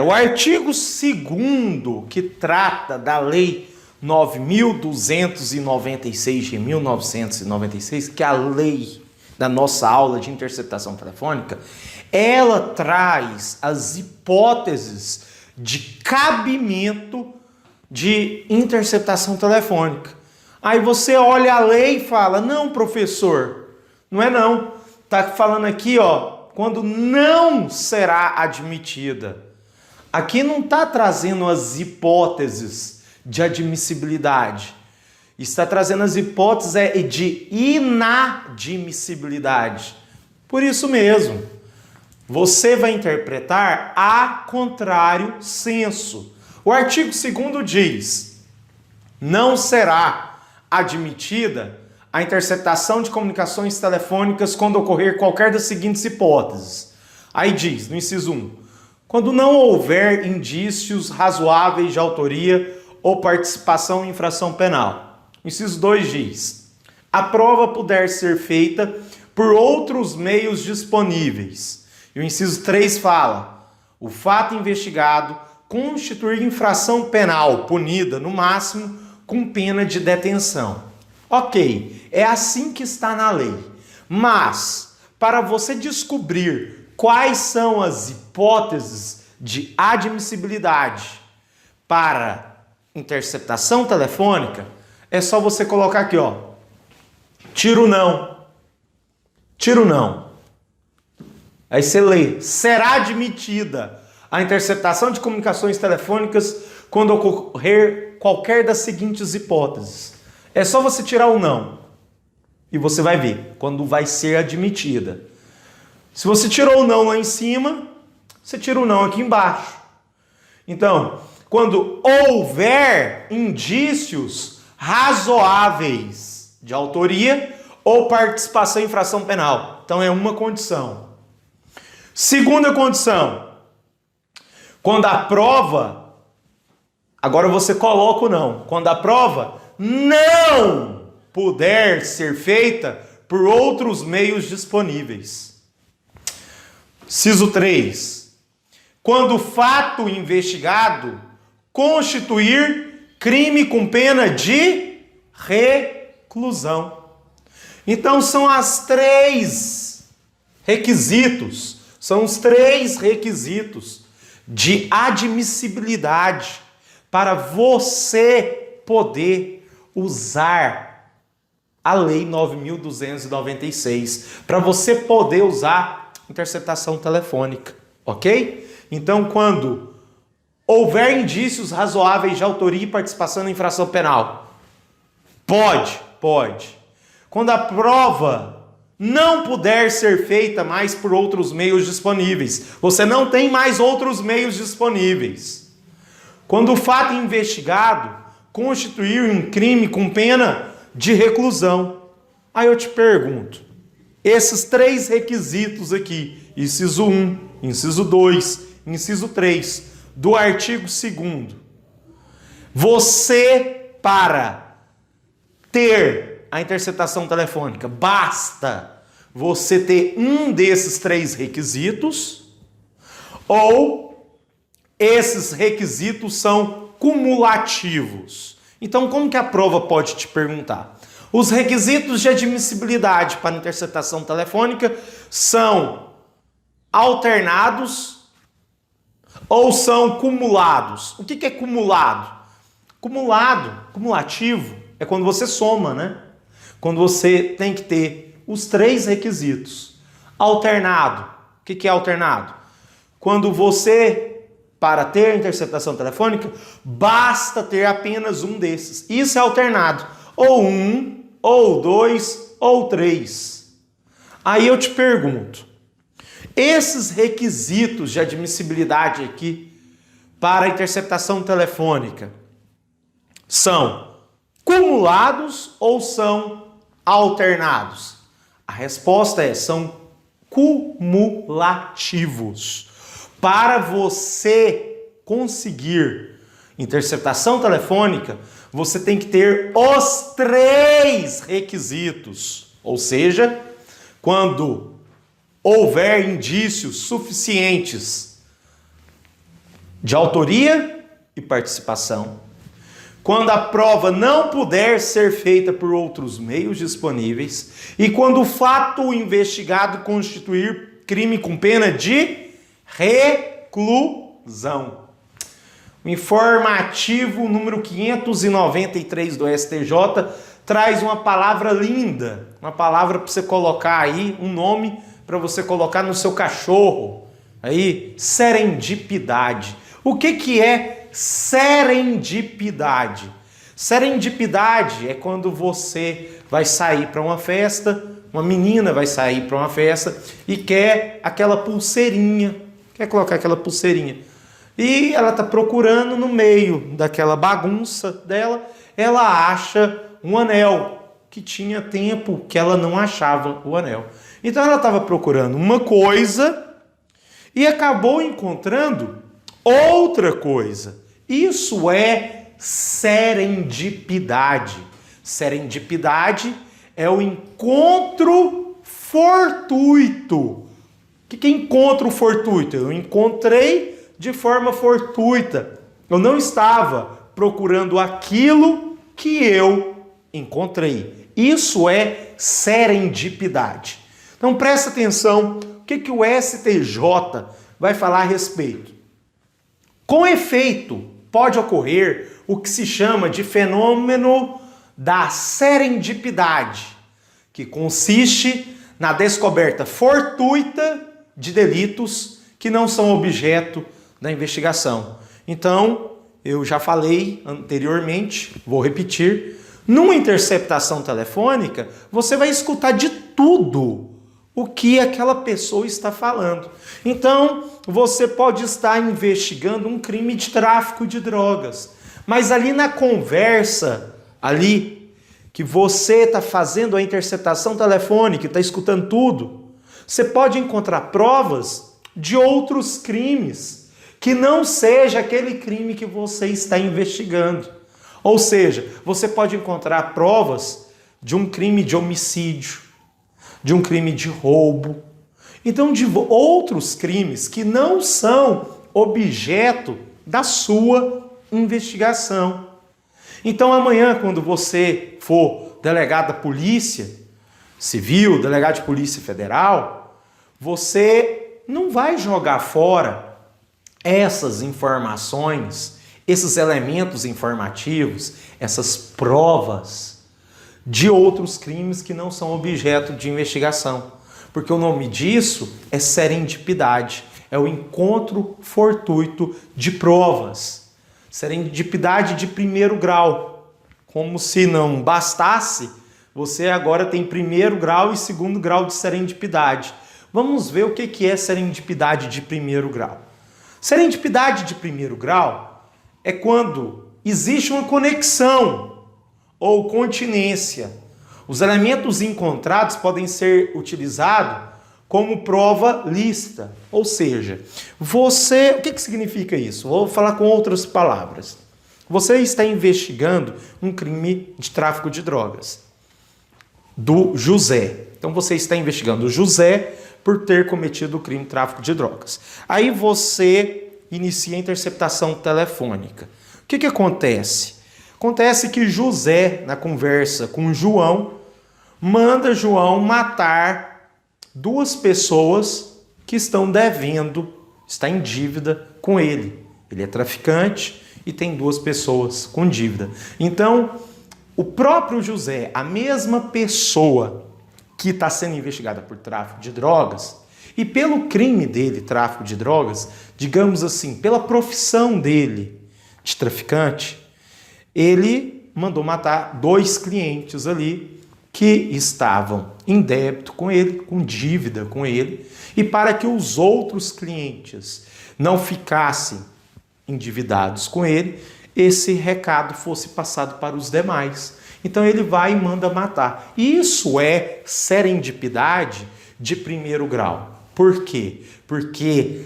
O artigo 2º, que trata da Lei 9.296 de 1996, que é a lei da nossa aula de interceptação telefônica, ela traz as hipóteses de cabimento de interceptação telefônica. Aí você olha a lei e fala, não, professor, não é não. Tá falando aqui, ó, quando não será admitida. Aqui não está trazendo as hipóteses de admissibilidade. Está trazendo as hipóteses de inadmissibilidade. Por isso mesmo, você vai interpretar a contrário sensu. O artigo 2º diz, não será admitida a interceptação de comunicações telefônicas quando ocorrer qualquer das seguintes hipóteses. Aí diz, no inciso 1, quando não houver indícios razoáveis de autoria ou participação em infração penal. O inciso 2 diz, a prova puder ser feita por outros meios disponíveis. E o inciso 3 fala, o fato investigado constituir infração penal punida, no máximo, com pena de detenção. Ok, é assim que está na lei. Mas, para você descobrir quais são as hipóteses de admissibilidade para interceptação telefônica, é só você colocar aqui, ó, tiro não. Tiro não. Aí você lê, será admitida a interceptação de comunicações telefônicas quando ocorrer qualquer das seguintes hipóteses. É só você tirar o não e você vai ver quando vai ser admitida. Se você tirou o não lá em cima, você tira o não aqui embaixo. Então, quando houver indícios razoáveis de autoria ou participação em infração penal. Então, é uma condição. Segunda condição, quando a prova, agora você coloca o não, quando a prova não puder ser feita por outros meios disponíveis. Inciso 3. Quando o fato investigado constituir crime com pena de reclusão. Então são os três requisitos de admissibilidade para você poder usar a Lei 9.296, para você poder usar interceptação telefônica, ok? Então, quando houver indícios razoáveis de autoria e participação na infração penal, pode. Quando a prova não puder ser feita mais por outros meios disponíveis, você não tem mais outros meios disponíveis. Quando o fato investigado constituir um crime com pena de reclusão. Aí eu te pergunto, esses três requisitos aqui, inciso 1, inciso 2, inciso 3, do artigo 2º, você, para ter a interceptação telefônica, basta você ter um desses três requisitos, ou esses requisitos são cumulativos. Então, como que a prova pode te perguntar? Os requisitos de admissibilidade para interceptação telefônica são alternados ou são cumulados. O que é cumulado? Cumulativo, é quando você soma, né? Quando você tem que ter os três requisitos. Alternado, o que é alternado? Quando você, para ter a interceptação telefônica, basta ter apenas um desses. Isso é alternado. Ou um, ou dois, ou três. Aí eu te pergunto, esses requisitos de admissibilidade aqui para a interceptação telefônica são cumulados ou são alternados? A resposta é, são cumulativos. Para você conseguir interceptação telefônica, você tem que ter os três requisitos. Ou seja, quando houver indícios suficientes de autoria e participação. Quando a prova não puder ser feita por outros meios disponíveis e quando o fato investigado constituir crime com pena de reclusão. O informativo número 593 do STJ traz uma palavra linda, uma palavra para você colocar aí, um nome para você colocar no seu cachorro. Aí, serendipidade. O que é serendipidade? Serendipidade é quando você vai sair para uma festa, uma menina vai sair para uma festa e quer aquela pulseirinha, quer colocar aquela pulseirinha. E ela está procurando no meio daquela bagunça dela, ela acha um anel, que tinha tempo que ela não achava o anel. Então ela estava procurando uma coisa e acabou encontrando outra coisa. Isso é serendipidade. Serendipidade é o encontro fortuito. O que é encontro fortuito? Eu encontrei de forma fortuita. Eu não estava procurando aquilo que eu encontrei. Isso é serendipidade. Então presta atenção, o que o STJ vai falar a respeito. Com efeito, pode ocorrer o que se chama de fenômeno da serendipidade, que consiste na descoberta fortuita de delitos que não são objeto da investigação. Então, eu já falei anteriormente, vou repetir, numa interceptação telefônica, você vai escutar de tudo o que aquela pessoa está falando. Então, você pode estar investigando um crime de tráfico de drogas, mas ali na conversa, ali que você está fazendo a interceptação telefônica, está escutando tudo, você pode encontrar provas de outros crimes que não seja aquele crime que você está investigando. Ou seja, você pode encontrar provas de um crime de homicídio, de um crime de roubo, então de outros crimes que não são objeto da sua investigação. Então amanhã, quando você for delegado da Polícia Civil, delegado de Polícia Federal, você não vai jogar fora essas informações, esses elementos informativos, essas provas de outros crimes que não são objeto de investigação. Porque o nome disso é serendipidade, é o encontro fortuito de provas. Serendipidade de primeiro grau. Como se não bastasse, você agora tem primeiro grau e segundo grau de serendipidade. Vamos ver o que é serendipidade de primeiro grau. Serendipidade de primeiro grau é quando existe uma conexão ou continência. Os elementos encontrados podem ser utilizados como prova lícita. Ou seja, você... O que significa isso? Vou falar com outras palavras. Você está investigando um crime de tráfico de drogas do José. Então você está investigando o José por ter cometido o crime de tráfico de drogas. Aí você inicia a interceptação telefônica. O que acontece? Acontece que José, na conversa com João, manda João matar duas pessoas que estão devendo, está em dívida com ele. Ele é traficante e tem duas pessoas com dívida. Então, o próprio José, a mesma pessoa que está sendo investigada por tráfico de drogas, e pelo crime dele, tráfico de drogas, digamos assim, pela profissão dele de traficante, ele mandou matar dois clientes ali que estavam em débito com ele, com dívida com ele, e para que os outros clientes não ficassem endividados com ele, esse recado fosse passado para os demais. Então ele vai e manda matar. Isso é serendipidade de primeiro grau. Por quê? Porque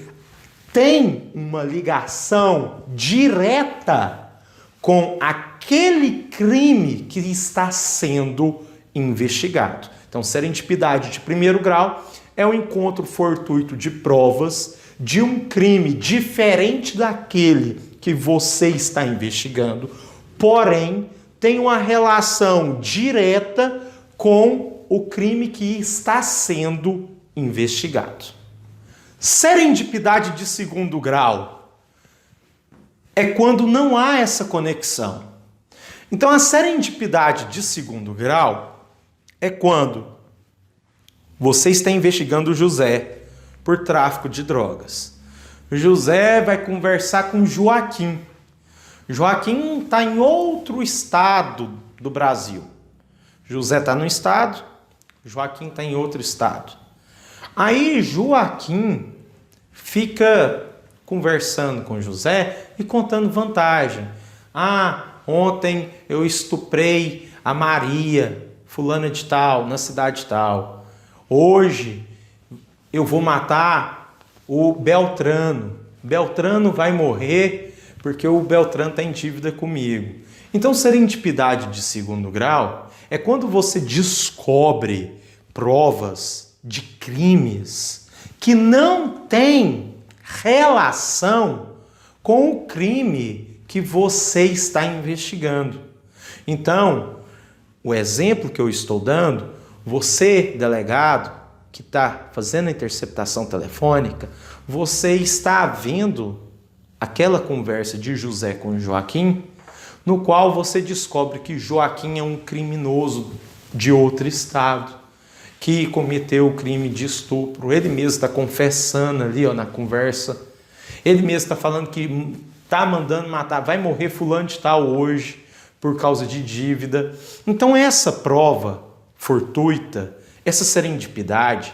tem uma ligação direta com aquele crime que está sendo investigado. Então, serendipidade de primeiro grau é o encontro fortuito de provas de um crime diferente daquele que você está investigando, porém tem uma relação direta com o crime que está sendo investigado. Serendipidade de segundo grau é quando não há essa conexão. Então, a serendipidade de segundo grau é quando você está investigando José por tráfico de drogas. José vai conversar com Joaquim. Joaquim está em outro estado do Brasil. José está num estado, Joaquim está em outro estado. Aí Joaquim fica conversando com José e contando vantagem. Ontem eu estuprei a Maria, fulana de tal, na cidade tal. Hoje eu vou matar o Beltrano. Beltrano vai morrer porque o Beltrano está em dívida comigo. Então, serendipidade de segundo grau é quando você descobre provas de crimes que não têm relação com o crime que você está investigando. Então, o exemplo que eu estou dando, você, delegado, que está fazendo a interceptação telefônica, você está vendo aquela conversa de José com Joaquim, no qual você descobre que Joaquim é um criminoso de outro estado, que cometeu o crime de estupro. Ele mesmo está confessando ali na conversa. Ele mesmo está falando que está mandando matar, vai morrer fulano de tal hoje por causa de dívida. Então essa prova fortuita, essa serendipidade,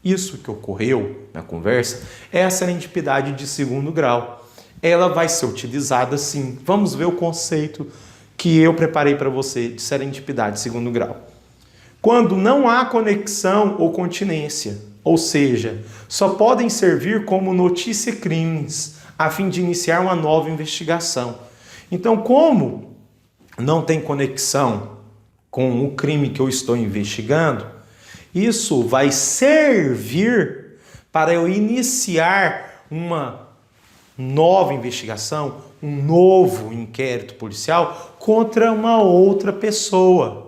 isso que ocorreu na conversa, é a serendipidade de segundo grau. Ela vai ser utilizada sim. Vamos ver o conceito que eu preparei para você de serendipidade de segundo grau. Quando não há conexão ou continência, ou seja, só podem servir como notícia crimes, a fim de iniciar uma nova investigação. Então, como não tem conexão com o crime que eu estou investigando, isso vai servir para eu iniciar uma nova investigação, um novo inquérito policial contra uma outra pessoa.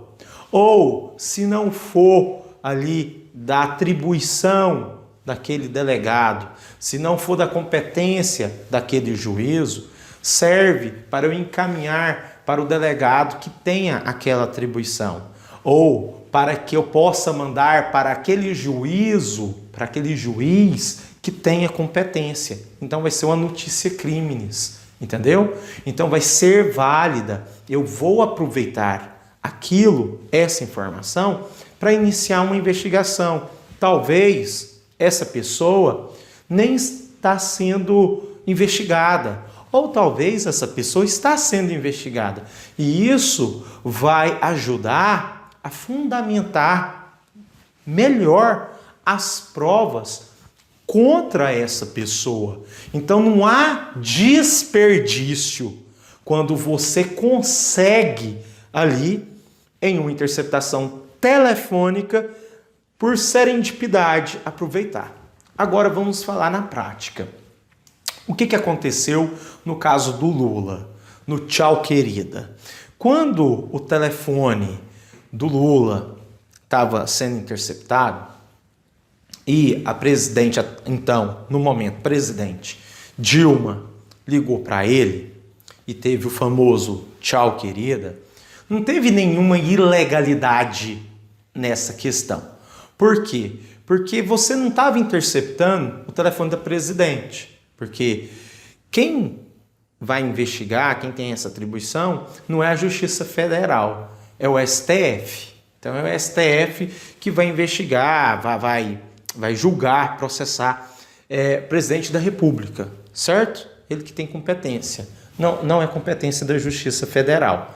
Ou, se não for ali da atribuição daquele delegado, se não for da competência daquele juízo, serve para eu encaminhar para o delegado que tenha aquela atribuição. Ou para que eu possa mandar para aquele juízo, para aquele juiz que tenha competência. Então vai ser uma notícia crimes, entendeu? Então vai ser válida. Eu vou aproveitar aquilo, essa informação, para iniciar uma investigação. Talvez essa pessoa nem está sendo investigada, ou talvez essa pessoa está sendo investigada. E isso vai ajudar a fundamentar melhor as provas contra essa pessoa. Então não há desperdício quando você consegue ali, em uma interceptação telefônica, por serendipidade, aproveitar. Agora vamos falar na prática. O que aconteceu no caso do Lula, no Tchau Querida? Quando o telefone do Lula estava sendo interceptado e a presidente, então, no momento, presidente Dilma ligou para ele e teve o famoso Tchau Querida, não teve nenhuma ilegalidade nessa questão. Por quê? Porque você não estava interceptando o telefone da presidente. Porque quem vai investigar, quem tem essa atribuição, não é a Justiça Federal, é o STF. Então é o STF que vai investigar, vai julgar, processar presidente da República, certo? Ele que tem competência. Não é competência da Justiça Federal.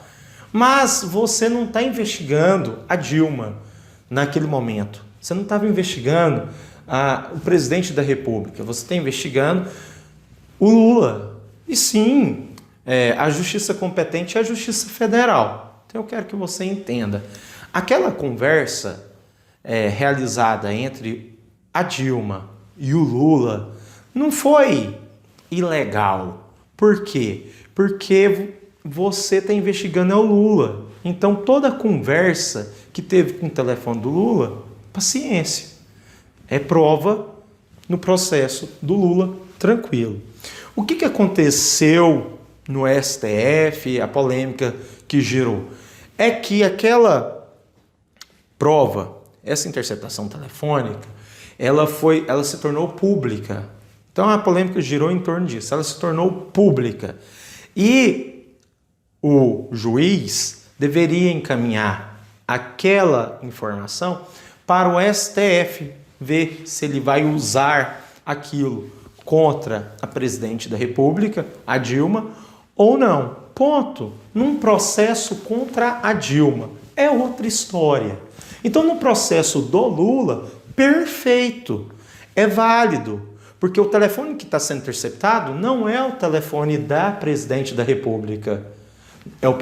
Mas você não está investigando a Dilma naquele momento. Você não estava investigando o presidente da República. Você está investigando o Lula. E sim, a justiça competente é a Justiça Federal. Então eu quero que você entenda. Aquela conversa realizada entre a Dilma e o Lula Não foi ilegal. Por quê? Porque você está investigando é o Lula. Então, toda a conversa que teve com o telefone do Lula, paciência. É prova no processo do Lula, tranquilo. O que aconteceu no STF, a polêmica que gerou? É que aquela prova, essa interceptação telefônica, ela se tornou pública. Então a polêmica girou em torno disso, ela se tornou pública. E o juiz deveria encaminhar aquela informação para o STF, ver se ele vai usar aquilo contra a presidente da República, a Dilma, ou não. Ponto. Num processo contra a Dilma. É outra história. Então, no processo do Lula, perfeito. É válido. Porque o telefone que está sendo interceptado não é o telefone da presidente da República. É o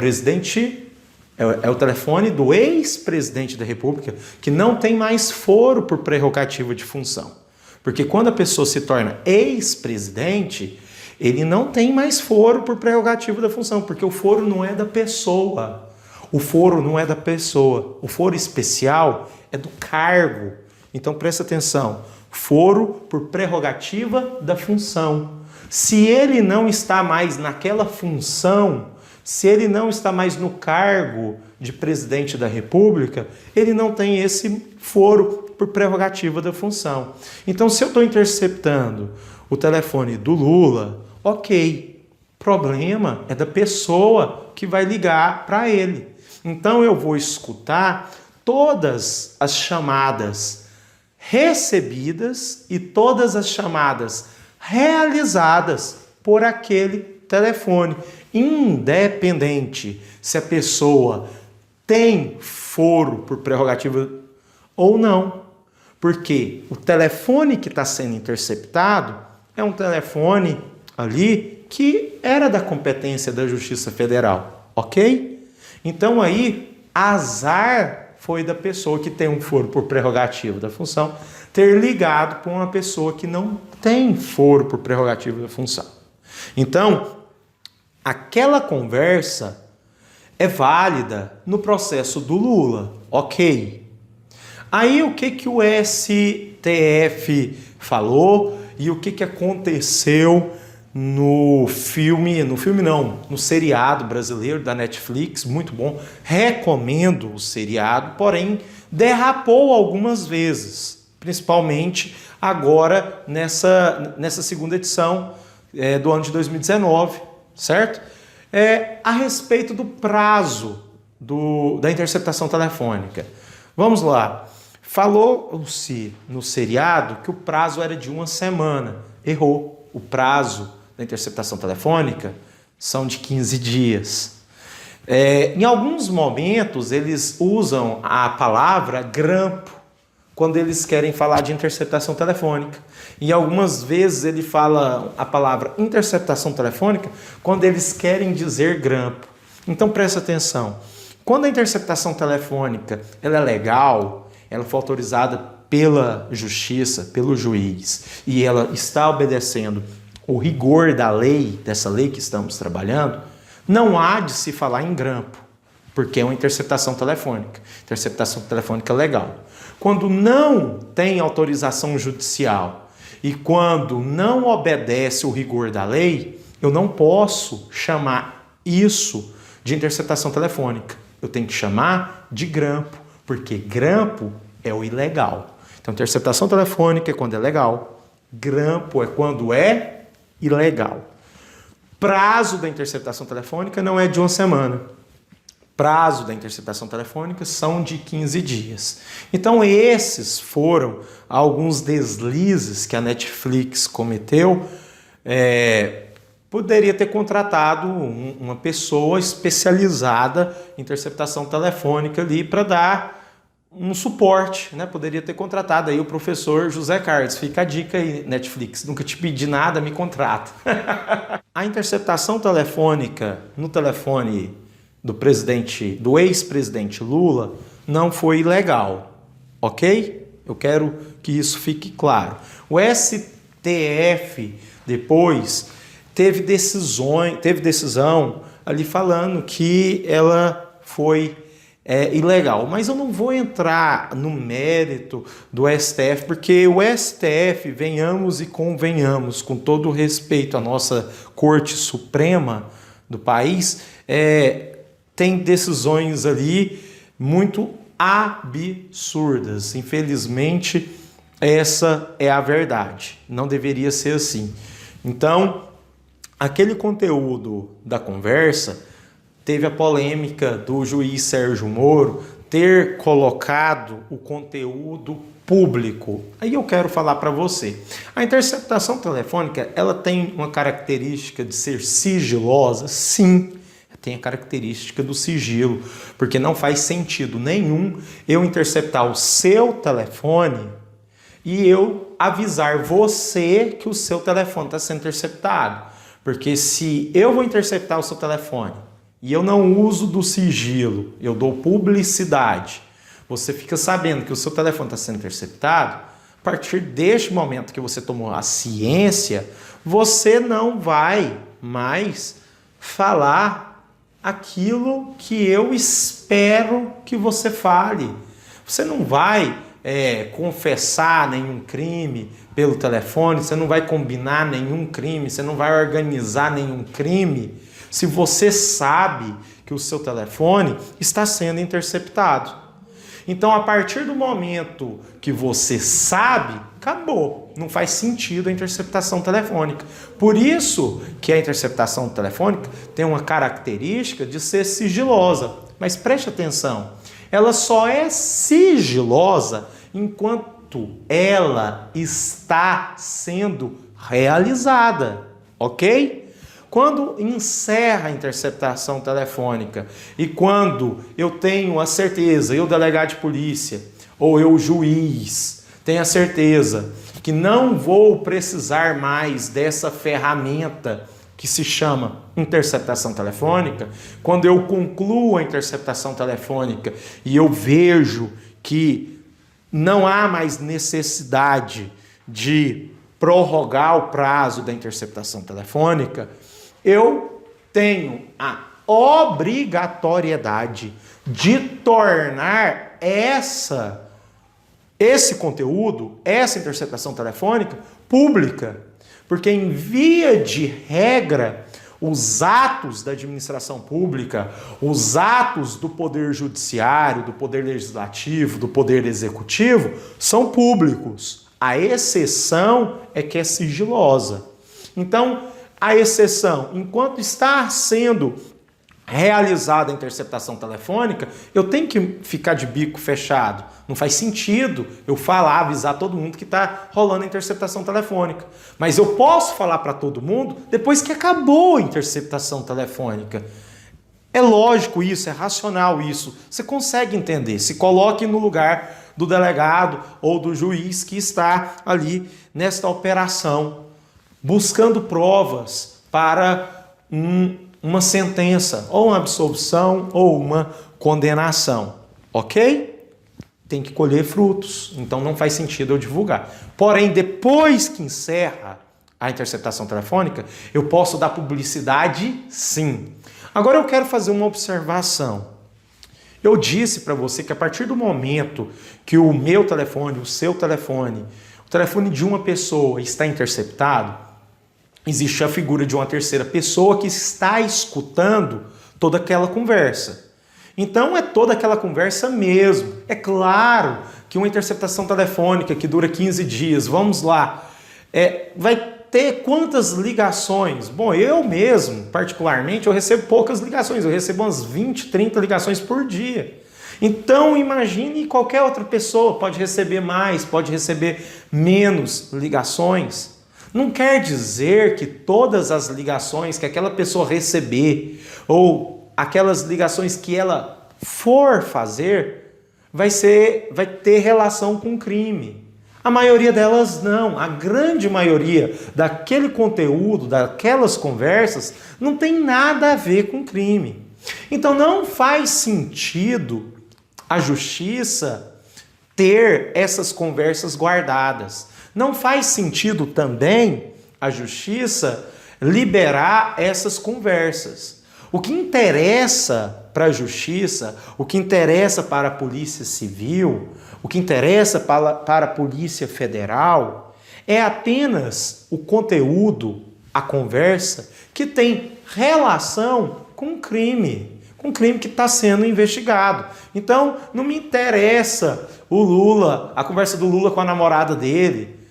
telefone do ex-presidente da República, que não tem mais foro por prerrogativa de função. Porque quando a pessoa se torna ex-presidente, ele não tem mais foro por prerrogativa da função, porque o foro não é da pessoa. O foro não é da pessoa. O foro especial é do cargo. Então presta atenção. Foro por prerrogativa da função. Se ele não está mais naquela função, se ele não está mais no cargo de presidente da República, ele não tem esse foro por prerrogativa da função. Então, se eu estou interceptando o telefone do Lula, ok, problema é da pessoa que vai ligar para ele. Então, eu vou escutar todas as chamadas recebidas e todas as chamadas realizadas por aquele telefone, independente se a pessoa tem foro por prerrogativa ou não. Porque o telefone que está sendo interceptado é um telefone ali que era da competência da Justiça Federal, ok? Então aí, azar foi da pessoa que tem um foro por prerrogativa da função ter ligado para uma pessoa que não tem foro por prerrogativa da função. Então, aquela conversa é válida no processo do Lula, ok? Aí o que o STF falou e o que aconteceu no seriado brasileiro da Netflix, muito bom, recomendo o seriado, porém derrapou algumas vezes, principalmente agora nessa segunda edição do ano de 2019, certo? A respeito do prazo da interceptação telefônica. Vamos lá. Falou-se no seriado que o prazo era de 1 semana. Errou. O prazo da interceptação telefônica são de 15 dias. Em alguns momentos, eles usam a palavra grampo quando eles querem falar de interceptação telefônica. E algumas vezes ele fala a palavra interceptação telefônica quando eles querem dizer grampo. Então presta atenção. Quando a interceptação telefônica ela é legal, ela foi autorizada pela justiça, pelo juiz, e ela está obedecendo o rigor da lei, dessa lei que estamos trabalhando, não há de se falar em grampo, porque é uma interceptação telefônica. Interceptação telefônica legal. Quando não tem autorização judicial e quando não obedece o rigor da lei, eu não posso chamar isso de interceptação telefônica. Eu tenho que chamar de grampo, porque grampo é o ilegal. Então, interceptação telefônica é quando é legal, grampo é quando é ilegal. Prazo da interceptação telefônica não é de 1 semana. Prazo da interceptação telefônica são de 15 dias. Então, esses foram alguns deslizes que a Netflix cometeu. Poderia ter contratado uma pessoa especializada em interceptação telefônica ali para dar um suporte, né? Poderia ter contratado aí o professor José Carlos. Fica a dica aí, Netflix. Nunca te pedi nada, me contrata. A interceptação telefônica no telefone do ex-presidente Lula não foi ilegal, ok? Eu quero que isso fique claro. O STF STF depois teve decisão ali falando que ela foi ilegal. Mas eu não vou entrar no mérito do STF, porque o STF, venhamos e convenhamos, com todo o respeito à nossa Corte Suprema do país, tem decisões ali muito absurdas. Infelizmente, essa é a verdade. Não deveria ser assim. Então, aquele conteúdo da conversa teve a polêmica do juiz Sérgio Moro ter colocado o conteúdo público. Aí eu quero falar para você. A interceptação telefônica, ela tem uma característica de ser sigilosa? Sim, tem a característica do sigilo, porque não faz sentido nenhum eu interceptar o seu telefone e eu avisar você que o seu telefone está sendo interceptado. Porque se eu vou interceptar o seu telefone e eu não uso do sigilo, eu dou publicidade, você fica sabendo que o seu telefone está sendo interceptado, a partir deste momento que você tomou a ciência, você não vai mais falar aquilo que eu espero que você fale. Você não vai confessar nenhum crime pelo telefone, você não vai combinar nenhum crime, você não vai organizar nenhum crime, se você sabe que o seu telefone está sendo interceptado. Então, a partir do momento que você sabe, acabou. Não faz sentido a interceptação telefônica. Por isso que a interceptação telefônica tem uma característica de ser sigilosa. Mas preste atenção, ela só é sigilosa enquanto ela está sendo realizada, ok? Quando encerra a interceptação telefônica e quando eu tenho a certeza, eu delegado de polícia ou eu juiz, tenho a certeza que não vou precisar mais dessa ferramenta que se chama interceptação telefônica, quando eu concluo a interceptação telefônica e eu vejo que não há mais necessidade de prorrogar o prazo da interceptação telefônica, eu tenho a obrigatoriedade de tornar esse conteúdo, essa interceptação telefônica, pública. Porque, em via de regra, os atos da administração pública, os atos do poder judiciário, do poder legislativo, do poder executivo, são públicos. A exceção é que é sigilosa. Então, a exceção, enquanto está sendo realizada a interceptação telefônica, eu tenho que ficar de bico fechado. Não faz sentido eu avisar todo mundo que está rolando a interceptação telefônica. Mas eu posso falar para todo mundo depois que acabou a interceptação telefônica. É lógico isso, é racional isso. Você consegue entender. Se coloque no lugar do delegado ou do juiz que está ali nesta operação, buscando provas para uma sentença, ou uma absolvição, ou uma condenação. Ok? Tem que colher frutos, então não faz sentido eu divulgar. Porém, depois que encerra a interceptação telefônica, eu posso dar publicidade, sim. Agora eu quero fazer uma observação. Eu disse para você que a partir do momento que o meu telefone, o seu telefone, o telefone de uma pessoa está interceptado, existe a figura de uma terceira pessoa que está escutando toda aquela conversa. Então é toda aquela conversa mesmo. É claro que uma interceptação telefônica que dura 15 dias, vamos lá, vai ter quantas ligações? Bom, eu mesmo, particularmente, eu recebo poucas ligações, eu recebo umas 20, 30 ligações por dia. Então imagine qualquer outra pessoa, pode receber mais, pode receber menos ligações. Não quer dizer que todas as ligações que aquela pessoa receber ou aquelas ligações que ela for fazer vai ter relação com crime. A maioria delas não. A grande maioria daquele conteúdo, daquelas conversas, não tem nada a ver com crime. Então não faz sentido a justiça ter essas conversas guardadas. Não faz sentido também a justiça liberar essas conversas. O que interessa para a justiça, o que interessa para a Polícia Civil, o que interessa para a Polícia Federal é apenas o conteúdo, a conversa, que tem relação com o crime que está sendo investigado. Então, não me interessa o Lula, a conversa do Lula com a namorada dele,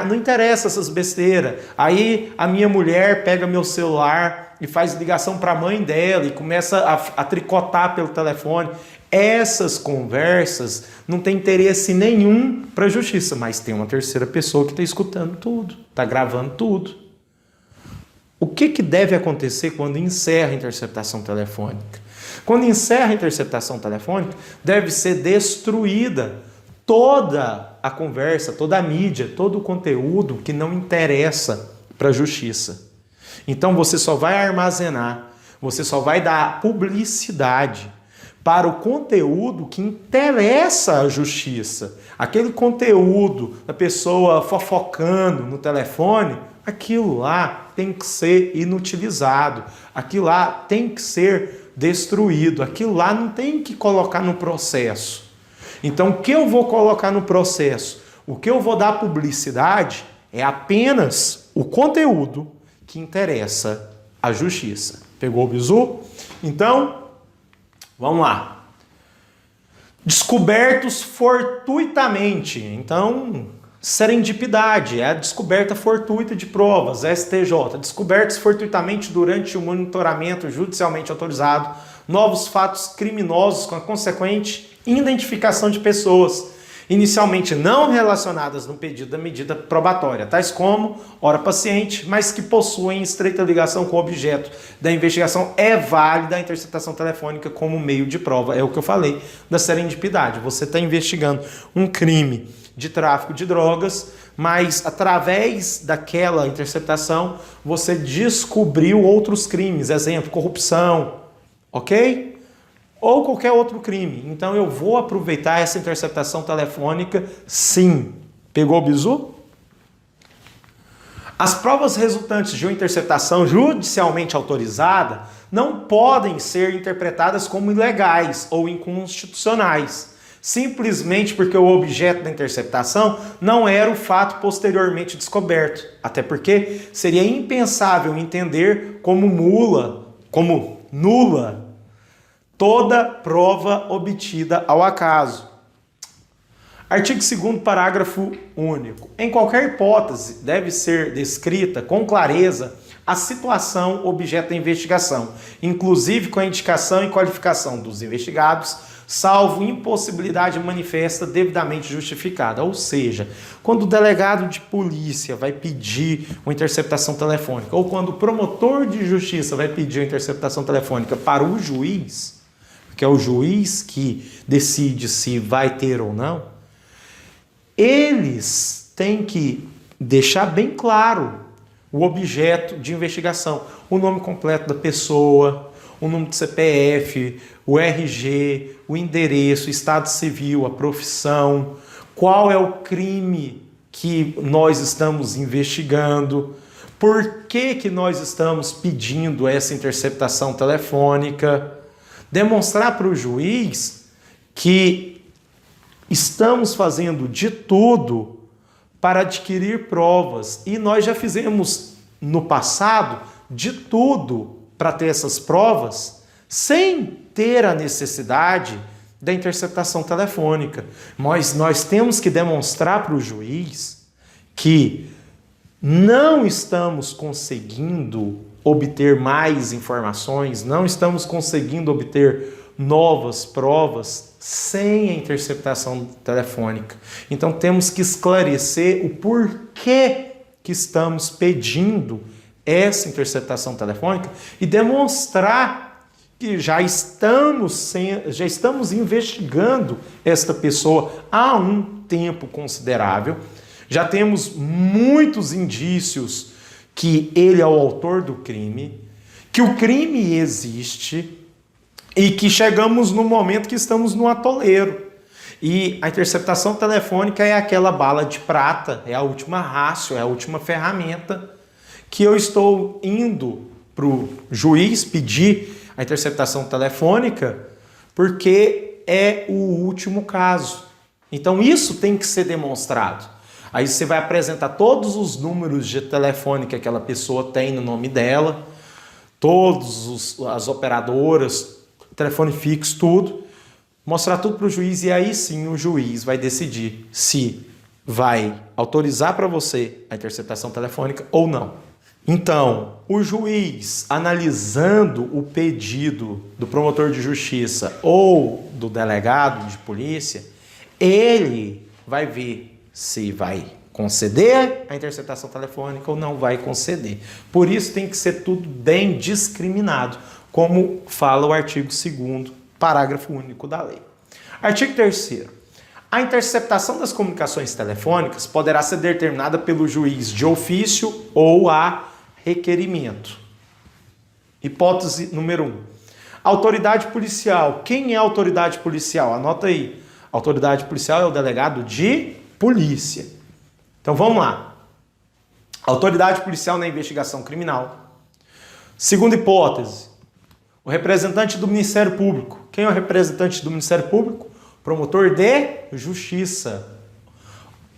não interessa essas besteiras. Aí a minha mulher pega meu celular e faz ligação para a mãe dela e começa a tricotar pelo telefone. Essas conversas não tem interesse nenhum para a justiça, mas tem uma terceira pessoa que está escutando tudo, está gravando tudo. O que deve acontecer quando encerra a interceptação telefônica? Quando encerra a interceptação telefônica, deve ser destruída toda a conversa, toda a mídia, todo o conteúdo que não interessa para a justiça. Então você só vai armazenar, você só vai dar publicidade para o conteúdo que interessa à justiça. Aquele conteúdo da pessoa fofocando no telefone, aquilo lá tem que ser inutilizado, aquilo lá tem que ser destruído, aquilo lá não tem que colocar no processo. Então, o que eu vou colocar no processo, o que eu vou dar publicidade é apenas o conteúdo que interessa à justiça. Pegou o bizu? Então, vamos lá. Descobertos fortuitamente. Então, serendipidade, é a descoberta fortuita de provas, STJ. Descobertos fortuitamente durante o monitoramento judicialmente autorizado, novos fatos criminosos com a consequente identificação de pessoas, inicialmente não relacionadas no pedido da medida probatória, tais como, ora paciente, mas que possuem estreita ligação com o objeto da investigação, é válida a interceptação telefônica como meio de prova. É o que eu falei da serendipidade. Você está investigando um crime de tráfico de drogas, mas através daquela interceptação você descobriu outros crimes, exemplo, corrupção, ok? Ou qualquer outro crime. Então eu vou aproveitar essa interceptação telefônica, sim. Pegou o bizu? As provas resultantes de uma interceptação judicialmente autorizada não podem ser interpretadas como ilegais ou inconstitucionais, simplesmente porque o objeto da interceptação não era o fato posteriormente descoberto. Até porque seria impensável entender como nula toda prova obtida ao acaso. Artigo 2º, parágrafo único. Em qualquer hipótese, deve ser descrita com clareza a situação objeto da investigação, inclusive com a indicação e qualificação dos investigados, salvo impossibilidade manifesta devidamente justificada. Ou seja, quando o delegado de polícia vai pedir uma interceptação telefônica, ou quando o promotor de justiça vai pedir uma interceptação telefônica para o juiz, que é o juiz que decide se vai ter ou não, eles têm que deixar bem claro o objeto de investigação, o nome completo da pessoa, o número de CPF, o RG, o endereço, o estado civil, a profissão, qual é o crime que nós estamos investigando, por que nós estamos pedindo essa interceptação telefônica, demonstrar para o juiz que estamos fazendo de tudo para adquirir provas e nós já fizemos no passado de tudo para ter essas provas sem ter a necessidade da interceptação telefônica. Mas nós temos que demonstrar para o juiz que não estamos conseguindo obter mais informações, não estamos conseguindo obter novas provas sem a interceptação telefônica. Então temos que esclarecer o porquê que estamos pedindo essa interceptação telefônica e demonstrar que já estamos investigando esta pessoa há um tempo considerável, já temos muitos indícios que ele é o autor do crime, que o crime existe e que chegamos no momento que estamos no atoleiro. E a interceptação telefônica é aquela bala de prata, é a última rácio, é a última ferramenta que eu estou indo para o juiz pedir a interceptação telefônica porque é o último caso. Então isso tem que ser demonstrado. Aí você vai apresentar todos os números de telefone que aquela pessoa tem no nome dela, todas as operadoras, telefone fixo, tudo. Mostrar tudo para o juiz e aí sim o juiz vai decidir se vai autorizar para você a interceptação telefônica ou não. Então, o juiz, analisando o pedido do promotor de justiça ou do delegado de polícia, ele vai ver se vai conceder a interceptação telefônica ou não vai conceder. Por isso tem que ser tudo bem discriminado, como fala o artigo 2º, parágrafo único da lei. Artigo 3º. A interceptação das comunicações telefônicas poderá ser determinada pelo juiz de ofício ou a requerimento. Hipótese número 1. Autoridade policial. Quem é a autoridade policial? Anota aí. A autoridade policial é o delegado de polícia. Então vamos lá. Autoridade policial na investigação criminal. Segunda hipótese. O representante do Ministério Público. Quem é o representante do Ministério Público? Promotor de justiça.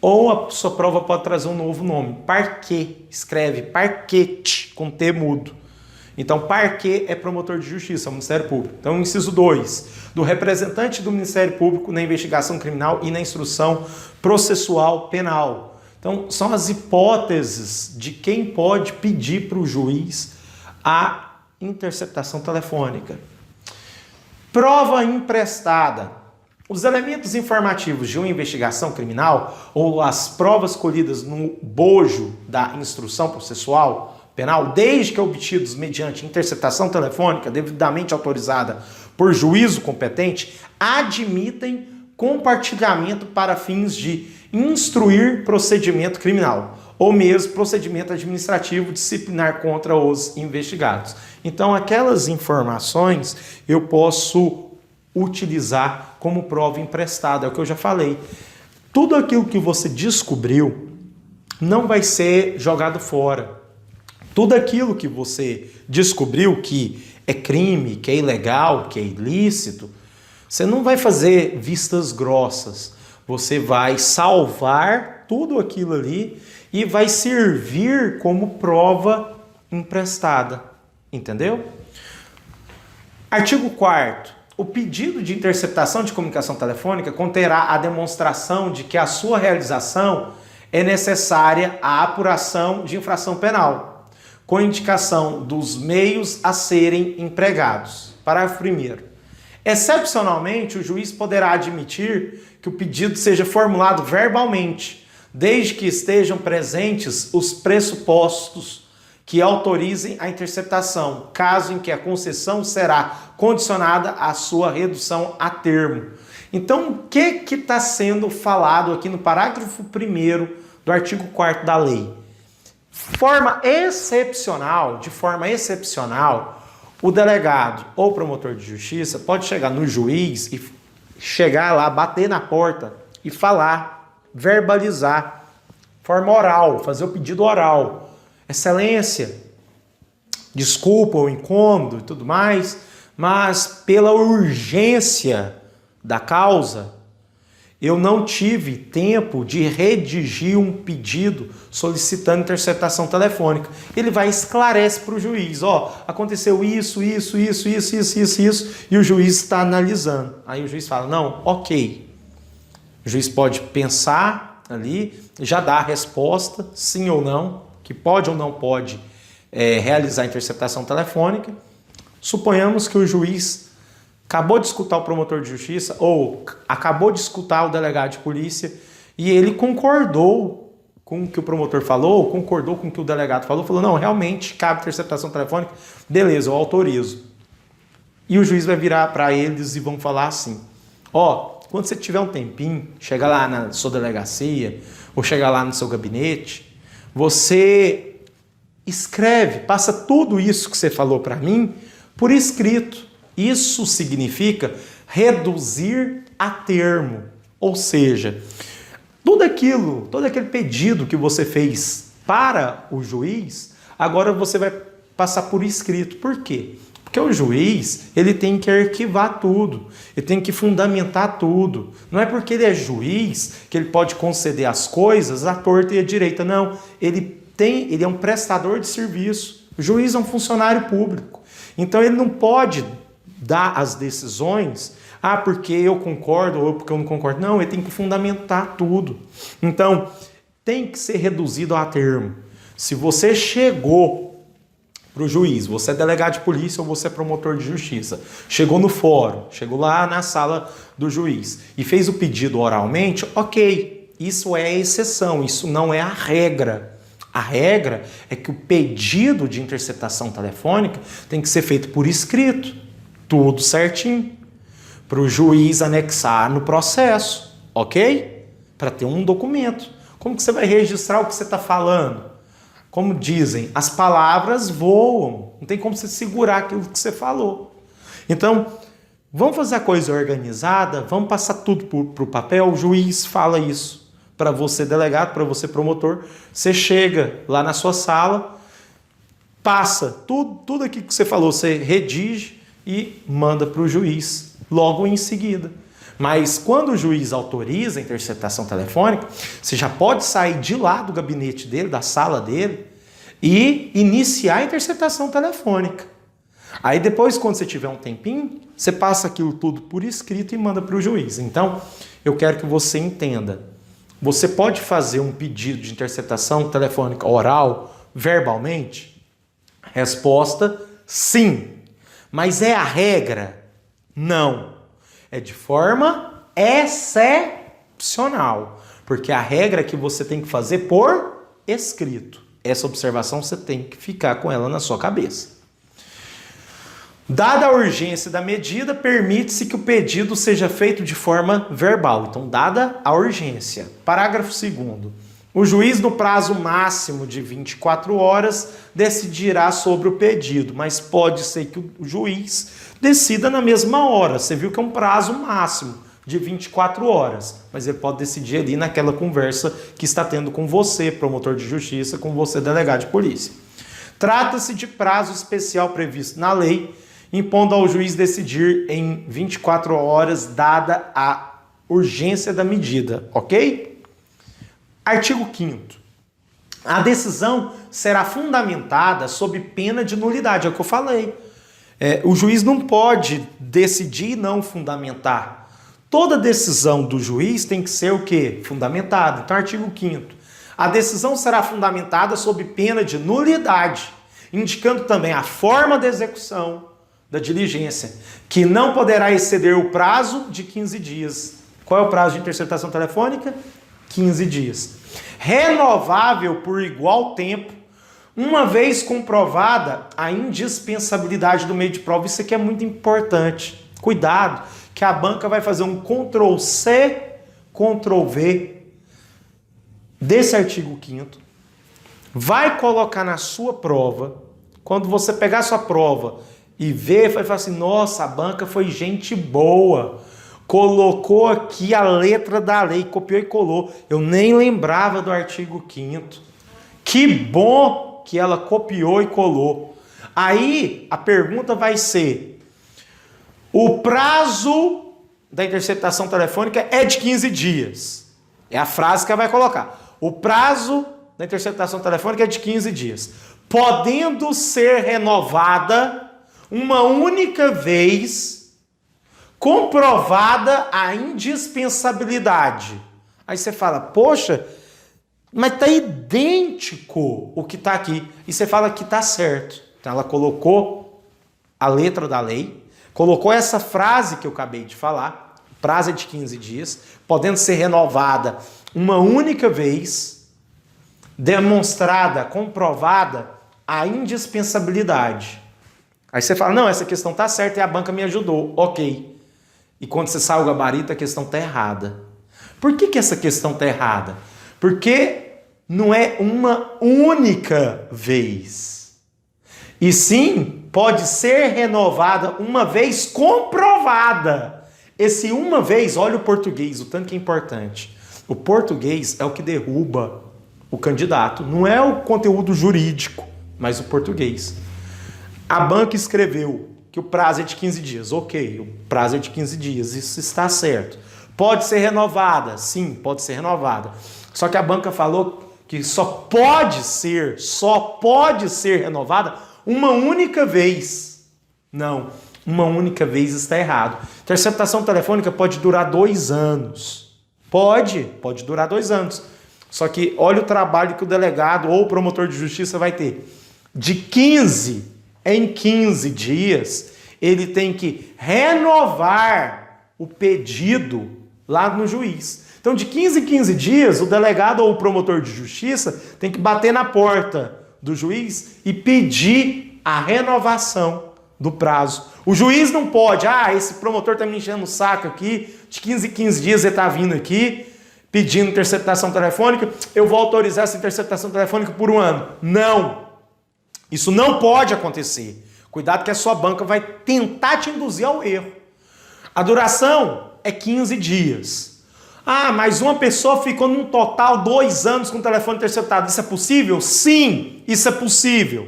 Ou a sua prova pode trazer um novo nome. Parquet. Escreve parquete com T mudo. Então, parquet é promotor de justiça, é o Ministério Público. Então, inciso 2. Do representante do Ministério Público na investigação criminal e na instrução processual penal. Então, são as hipóteses de quem pode pedir para o juiz a interceptação telefônica. Prova emprestada. Os elementos informativos de uma investigação criminal ou as provas colhidas no bojo da instrução processual penal, desde que obtidos mediante interceptação telefônica devidamente autorizada por juízo competente, admitem compartilhamento para fins de instruir procedimento criminal ou mesmo procedimento administrativo disciplinar contra os investigados. Então, aquelas informações eu posso utilizar como prova emprestada, é o que eu já falei. Tudo aquilo que você descobriu não vai ser jogado fora. Tudo aquilo que você descobriu que é crime, que é ilegal, que é ilícito, você não vai fazer vistas grossas. Você vai salvar tudo aquilo ali e vai servir como prova emprestada. Entendeu? Artigo 4º. O pedido de interceptação de comunicação telefônica conterá a demonstração de que a sua realização é necessária à apuração de infração penal, com indicação dos meios a serem empregados. Parágrafo 1º. Excepcionalmente, o juiz poderá admitir que o pedido seja formulado verbalmente, desde que estejam presentes os pressupostos que autorizem a interceptação, caso em que a concessão será condicionada à sua redução a termo. Então, o que está sendo falado aqui no parágrafo 1º do artigo 4º da lei? De forma excepcional, o delegado ou promotor de justiça pode chegar no juiz e chegar lá, bater na porta e falar, verbalizar, forma oral, fazer o pedido oral. Excelência, desculpa o incômodo e tudo mais, mas pela urgência da causa, eu não tive tempo de redigir um pedido solicitando interceptação telefônica. Ele vai e esclarece para o juiz, aconteceu isso, e o juiz está analisando. Aí o juiz fala, não, ok. O juiz pode pensar ali, já dá a resposta, sim ou não, que pode ou não pode realizar a interceptação telefônica. Suponhamos que o juiz acabou de escutar o promotor de justiça ou acabou de escutar o delegado de polícia e ele concordou com o que o promotor falou, concordou com o que o delegado falou, não, realmente cabe interceptação telefônica, beleza, eu autorizo. E o juiz vai virar para eles e vão falar assim, quando você tiver um tempinho, chega lá na sua delegacia ou chega lá no seu gabinete, você escreve, passa tudo isso que você falou para mim por escrito. Isso significa reduzir a termo. Ou seja, todo aquele pedido que você fez para o juiz, agora você vai passar por escrito. Por quê? Porque o juiz, ele tem que arquivar tudo, ele tem que fundamentar tudo. Não é porque ele é juiz que ele pode conceder as coisas à torta e à direita. Não, ele é um prestador de serviço. O juiz é um funcionário público. Então ele não pode dar as decisões, porque eu concordo ou porque eu não concordo. Não, ele tem que fundamentar tudo. Então, tem que ser reduzido a termo. Se você chegou para o juiz, você é delegado de polícia ou você é promotor de justiça, chegou no fórum, chegou lá na sala do juiz e fez o pedido oralmente, ok, isso é a exceção, isso não é a regra. A regra é que o pedido de interceptação telefônica tem que ser feito por escrito, tudo certinho, para o juiz anexar no processo, ok? Para ter um documento. Como que você vai registrar o que você está falando? Como dizem, as palavras voam. Não tem como você segurar aquilo que você falou. Então, vamos fazer a coisa organizada, vamos passar tudo para o papel. O juiz fala isso para você, delegado, para você, promotor. Você chega lá na sua sala, passa tudo aquilo que você falou, você redige e manda para o juiz logo em seguida. Mas quando o juiz autoriza a interceptação telefônica, você já pode sair de lá do gabinete dele, da sala dele, e iniciar a interceptação telefônica. Aí depois, quando você tiver um tempinho, você passa aquilo tudo por escrito e manda para o juiz. Então, eu quero que você entenda. Você pode fazer um pedido de interceptação telefônica oral, verbalmente? Resposta, sim. Mas é a regra? Não. É de forma excepcional, porque a regra é que você tem que fazer por escrito. Essa observação você tem que ficar com ela na sua cabeça. Dada a urgência da medida, permite-se que o pedido seja feito de forma verbal. Então, dada a urgência. Parágrafo 2º. O juiz, no prazo máximo de 24 horas, decidirá sobre o pedido, mas pode ser que o juiz decida na mesma hora. Você viu que é um prazo máximo de 24 horas, mas ele pode decidir ali naquela conversa que está tendo com você, promotor de justiça, com você, delegado de polícia. Trata-se de prazo especial previsto na lei, impondo ao juiz decidir em 24 horas, dada a urgência da medida, ok? Artigo 5º. A decisão será fundamentada sob pena de nulidade, é o que eu falei. O juiz não pode decidir e não fundamentar. Toda decisão do juiz tem que ser o quê? Fundamentada. Então, artigo 5º. A decisão será fundamentada sob pena de nulidade, indicando também a forma de execução da diligência, que não poderá exceder o prazo de 15 dias. Qual é o prazo de interceptação telefônica? 15 dias. Renovável por igual tempo, uma vez comprovada a indispensabilidade do meio de prova. Isso aqui é muito importante. Cuidado, que a banca vai fazer um Ctrl+C, Ctrl+V desse artigo 5º, vai colocar na sua prova, quando você pegar a sua prova e ver, vai falar assim, nossa, a banca foi gente boa, colocou aqui a letra da lei, copiou e colou. Eu nem lembrava do artigo 5º. Que bom que ela copiou e colou. Aí a pergunta vai ser, o prazo da interceptação telefônica é de 15 dias. É a frase que ela vai colocar. O prazo da interceptação telefônica é de 15 dias. Podendo ser renovada uma única vez, comprovada a indispensabilidade. Aí você fala, poxa, mas está idêntico o que está aqui. E você fala que está certo. Então ela colocou a letra da lei, colocou essa frase que eu acabei de falar, prazo é de 15 dias, podendo ser renovada uma única vez, demonstrada, comprovada a indispensabilidade. Aí você fala, não, essa questão está certa e a banca me ajudou. Ok. E quando você sai o gabarito, a questão está errada. Por que essa questão está errada? Porque não é uma única vez. E sim, pode ser renovada uma vez comprovada. Esse uma vez, olha o português, o tanto que é importante. O português é o que derruba o candidato, não é o conteúdo jurídico, mas o português. A banca escreveu que o prazo é de 15 dias. Ok, o prazo é de 15 dias, isso está certo. Pode ser renovada? Sim, pode ser renovada. Só que a banca falou que só pode ser renovada uma única vez. Não, uma única vez está errado. Interceptação telefônica pode durar 2 anos. Pode durar 2 anos. Só que olha o trabalho que o delegado ou o promotor de justiça vai ter. De 15 em 15 dias, ele tem que renovar o pedido lá no juiz. Então, de 15 em 15 dias, o delegado ou o promotor de justiça tem que bater na porta do juiz e pedir a renovação do prazo. O juiz não pode, esse promotor está me enchendo o saco aqui, de 15 em 15 dias ele está vindo aqui pedindo interceptação telefônica, eu vou autorizar essa interceptação telefônica por 1 ano. Não! Isso não pode acontecer. Cuidado que a sua banca vai tentar te induzir ao erro. A duração é 15 dias. Mas uma pessoa ficou num total 2 anos com o telefone interceptado. Isso é possível? Sim, isso é possível.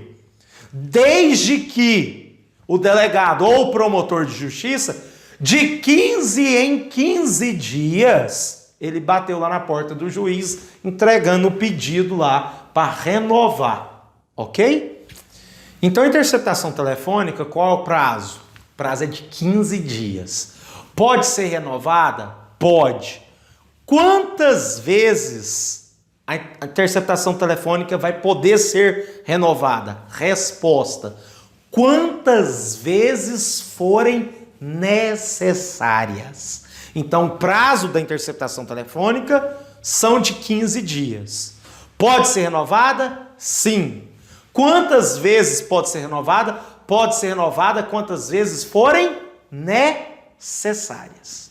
Desde que o delegado ou o promotor de justiça, de 15 em 15 dias, ele bateu lá na porta do juiz, entregando o pedido lá para renovar. Ok? Então, a interceptação telefônica, qual é o prazo? O prazo é de 15 dias. Pode ser renovada? Pode. Quantas vezes a interceptação telefônica vai poder ser renovada? Resposta: quantas vezes forem necessárias. Então, o prazo da interceptação telefônica são de 15 dias. Pode ser renovada? Sim. Quantas vezes pode ser renovada? Pode ser renovada quantas vezes forem necessárias.